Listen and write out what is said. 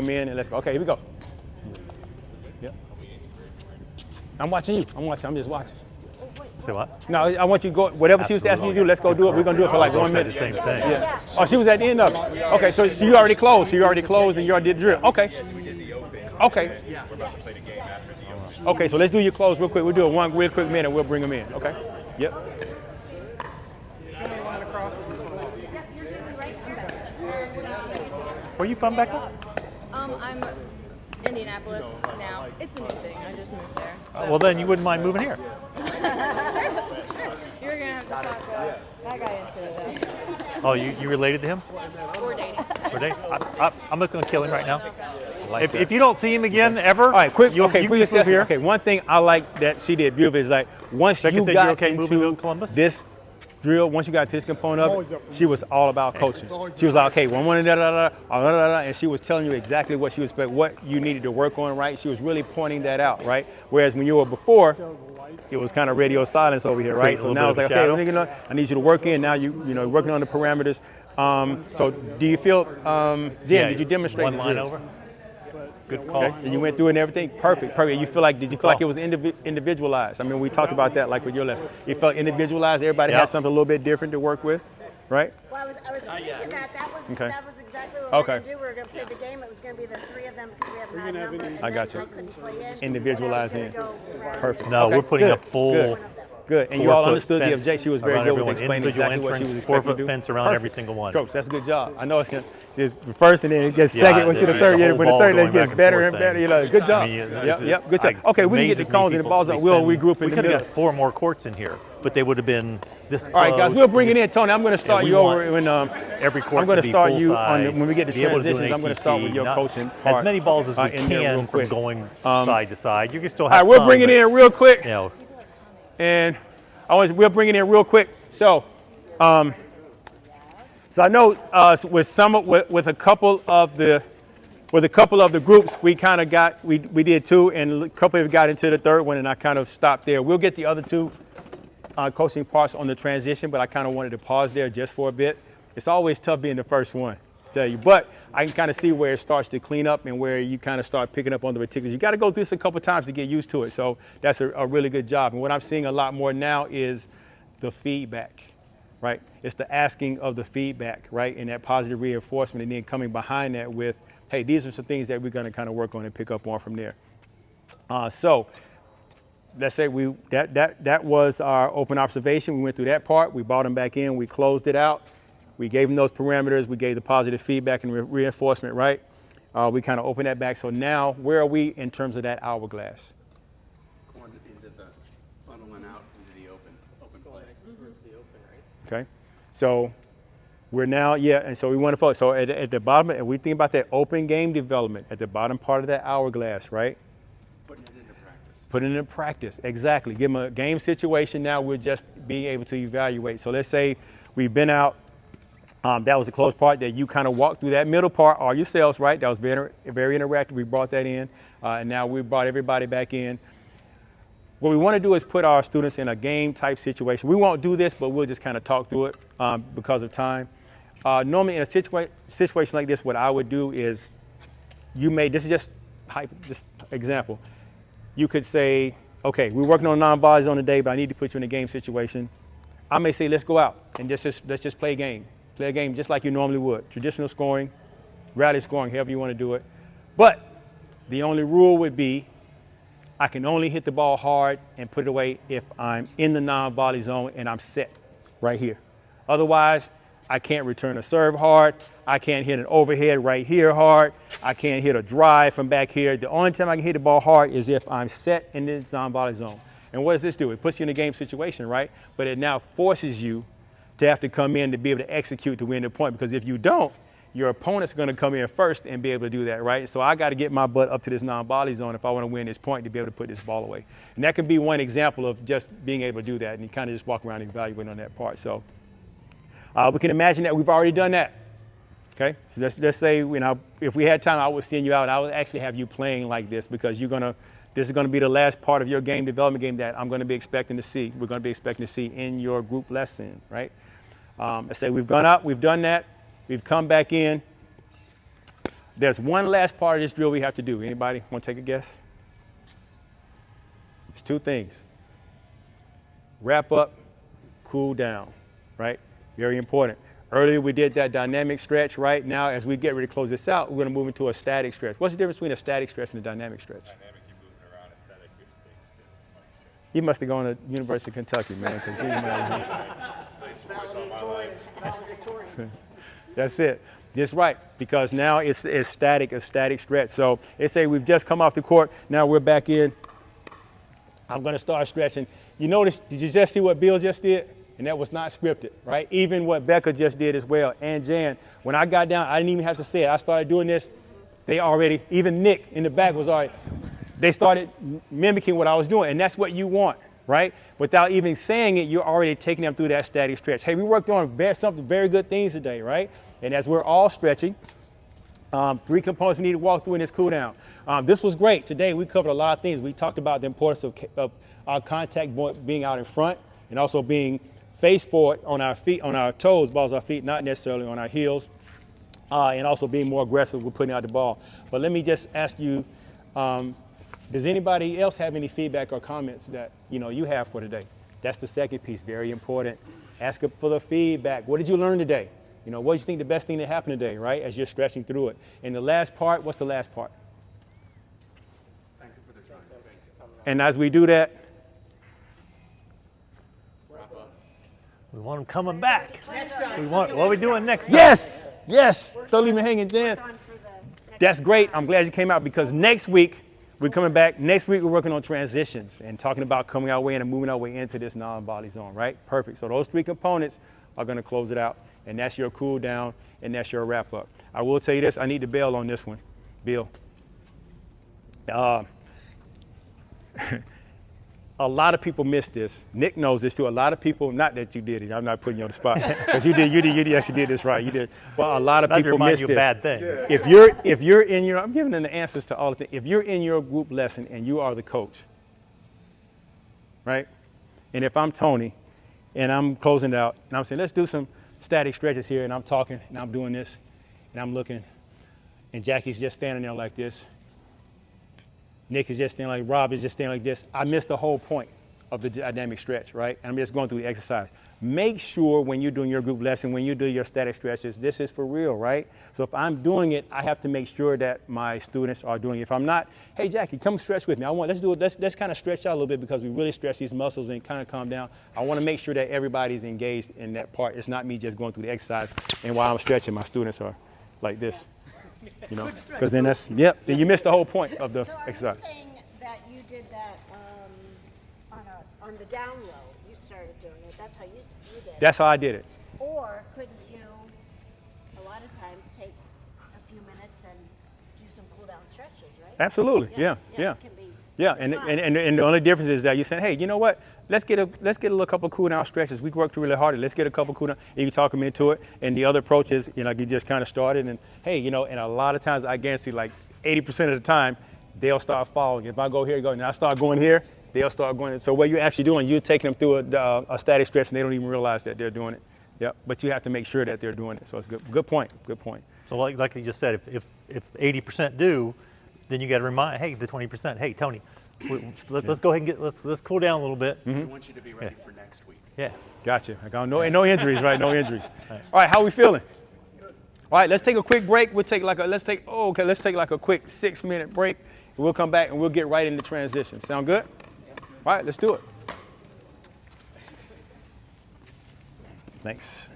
them in and let's go. Okay, here we go. Yep. I'm watching you. I'm just watching. Say what? No, I want you to go, whatever she was asking you to do, let's go do it. We're going to do it for like 1 minute. The same thing. Yeah. Oh, she was at the end of it. Okay, so you already closed. So you already closed and you already did the drill. Okay. Okay. Okay, so let's do your close real quick. We'll do it one real quick minute. We'll bring them in. Okay? Yep. Where are you from, Becca? I'm Indianapolis now. It's a new thing. I just moved there. So. Well, then you wouldn't mind moving here. Sure. You're gonna have to talk that guy into it though. Oh, you related to him? We're dating. Or they? I'm just going to kill him right now. Like If you don't see him again ever, all right, quick. you Okay, can quick just move here. Okay, one thing I like that she did beautiful is like once Becca you said got you're okay moving into to Columbus? this drill, once you got to this component of it, she was all about coaching. She was like, okay, one, da da da da, and she was telling you exactly what she was, what you needed to work on, right? She was really pointing that out, right? Whereas when you were before, it was kind of radio silence over here, right? So now it's like, okay, I need you to work in. Now you're working on the parameters. So do you feel, Jen, did you demonstrate one the line drill? over? Good call. Okay. And you went through it and everything? Perfect. Did you feel like it was individualized? I mean, we talked about that like with your lesson. You felt individualized? Everybody had something a little bit different to work with, right? Well, I was into that. That was exactly what we were going to do. We were going to play the game. It was going to be the three of them because we have an odd number. I got you. I couldn't play in. Individualized in. Perfect. No, Okay, we're putting good, up full. Good. And you all 4-foot understood the fence objection. She was very around good with everyone. explaining Individual exactly what she was entrance, expecting 4-foot to do. fence around every single one. Coach, that's a good job. I know there's the first and then it gets Yeah, second, went to the third. the Yeah, whole when the ball third, it going gets back and better forth and better. thing. You know, good job. I mean, Yep, good job. Okay, we can get the cones and the balls up. We'll regroup in the We could middle. have got 4 more courts in here, but they would have been this close. All right, guys, we'll bring it in. Tony, I'm going to start we you want over when every court I'm going to to be start full you on size, when we get to be able to do an transitions. I'm going to start with ATP, your not coaching part. as many balls as we in there real can from quick. going side to side. You can still All have right, we'll some, bring it but, in real quick. You know, And we'll bring it in real quick. So, so I know with a couple of the groups we kind of got we did 2, and a couple of got into the third one, and I kind of stopped there. We'll get the other 2 coaching parts on the transition, but I kind of wanted to pause there just for a bit. It's always tough being the first one, I tell you, but I can kind of see where it starts to clean up and where you kind of start picking up on the particulars. You got to go through this a couple times to get used to it. So that's a really good job. And what I'm seeing a lot more now is the feedback, right? It's the asking of the feedback, right? And that positive reinforcement, and then coming behind that with, hey, these are some things that we're going to kind of work on and pick up on from there. So let's say that was our open observation. We went through that part. We brought them back in. We closed it out. We gave them those parameters. We gave the positive feedback and reinforcement, right? We kind of opened that back. So now, where are we in terms of that hourglass? Going into the funneling out into the open play. Okay. So we're now, and so we want to focus. So at the bottom, and we think about that open game development at the bottom part of that hourglass, right? Putting it into practice. Putting it in practice, exactly. Give them a game situation. Now we're just being able to evaluate. So let's say we've been out. That was the close part that you kind of walked through that middle part all yourselves, right? That was very, very interactive. We brought that in, and now we brought everybody back in. What we want to do is put our students in a game type situation. We won't do this, but we'll just kind of talk through it because of time. Normally in a situation like this, what I would do is this is just example. You could say, okay, we're working on non-volley zone today, but I need to put you in a game situation. I may say, let's go out and let's just play a game. Play a game just like you normally would. Traditional scoring, rally scoring, however you want to do it. But the only rule would be I can only hit the ball hard and put it away if I'm in the non-volley zone and I'm set right here. Otherwise, I can't return a serve hard. I can't hit an overhead right here hard. I can't hit a drive from back here. The only time I can hit the ball hard is if I'm set in this non-volley zone. And what does this do? It puts you in a game situation, right? But it now forces you to have to come in to be able to execute to win the point, because if you don't, your opponent's going to come in first and be able to do that, right? So I got to get my butt up to this non-volley zone if I want to win this point to be able to put this ball away. And that can be one example of just being able to do that, and you kind of just walk around and evaluate on that part. So we can imagine that we've already done that, okay? So let's say, if we had time, I would send you out and I would actually have you playing like this, because this is going to be the last part of your game development game that I'm going to be expecting to see. We're going to be expecting to see in your group lesson, right? Let's say we've gone out, we've done that, we've come back in. there's one last part of this drill we have to do. Anybody want to take a guess? It's two things. Wrap up, cool down, right? Very important. Earlier we did that dynamic stretch, right? Now as we get ready to close this out, we're gonna move into a static stretch. What's the difference between a static stretch and a dynamic stretch? Dynamic, you're moving around. A static, you're staying still. You must have gone to University of Kentucky, man, 'cause you That's it. That's right, because now it's static, a static stretch. So let's say we've just come off the court, now we're back in. I'm gonna start stretching. You notice, did you just see what Bill just did? And that was not scripted, right? Even what Becca just did as well, and Jan. When I got down, I didn't even have to say it. I started doing this. They already, even Nick in the back was already, they started mimicking what I was doing, and that's what you want, right? Without even saying it, you're already taking them through that static stretch. Hey, we worked on something very good things today, right? And as we're all stretching, 3 components we need to walk through in this cool down. This was great. Today we covered a lot of things. We talked about the importance of our contact being out in front and also being face forward on our feet, on our toes, balls our feet, not necessarily on our heels, and also being more aggressive with putting out the ball. But let me just ask you, does anybody else have any feedback or comments that you have for today? That's the second piece, very important. Ask for the feedback. What did you learn today? What do you think the best thing that happened today, right? As you're stretching through it. And the last part, what's the last part? Thank you for the time. And as we do that, We want them coming back. What are we doing next time? yes, don't leave me hanging, Jan. On for the next That's great. I'm glad you came out because next week we're coming back. Next week we're working on transitions and talking about coming our way in and moving our way into this non-volley zone, right? Perfect. So those 3 components are going to close it out, and that's your cool down and that's your wrap up. I will tell you this. I need to bail on this one, Bill. A lot of people miss this. Nick knows this too. A lot of people, not that you did it. I'm not putting you on the spot because you actually did this right. You did. But a lot of Not to people remind miss you this. of bad things. If you're in your, I'm giving them the answers to all the things. If you're in your group lesson and you are the coach, right? And if I'm Tony and I'm closing it out and I'm saying, let's do some static stretches here, and I'm talking and I'm doing this and I'm looking, and Jackie's just standing there like this. Nick is just standing like, Rob is just standing like this. I missed the whole point of the dynamic stretch, right? And I'm just going through the exercise. Make sure when you're doing your group lesson, when you do your static stretches, this is for real, right? So if I'm doing it, I have to make sure that my students are doing it. If I'm not, hey Jackie, come stretch with me. Let's do it. Let's kind of stretch out a little bit because we really stretch these muscles and kind of calm down. I want to make sure that everybody's engaged in that part. It's not me just going through the exercise, and while I'm stretching, my students are like this. Because then then you missed the whole point of the So are exercise. you saying that you did that on the down low? You started doing it. That's how you did it. That's how I did it. Or couldn't you, a lot of times, take a few minutes and do some cool down stretches, right? Absolutely, yeah. It can be. Yeah, it's and fun. the only difference is that you're saying, hey, you know what? Let's get a little couple cool down stretches. We worked really hard. Let's get a couple cool down. And you talk them into it. And the other approach is, you just kind of started, and hey, and a lot of times I guarantee like 80% of the time they'll start following. If I go here, and I start going here, they'll start going. So what you're actually doing, you're taking them through a static stretch, and they don't even realize that they're doing it. Yep. But you have to make sure that they're doing it. So it's good. Good point. Good point. So like you just said, if 80% do, then you got to remind, hey, the 20%, hey, Tony, let's go ahead and let's cool down a little bit. We want you to be ready for next week. Yeah. Gotcha. I got no injuries, right? No injuries. All right, how we feeling? All right, let's take a quick break. Let's take like a quick 6-minute break. And we'll come back and we'll get right into transition. Sound good? All right, let's do it. Thanks.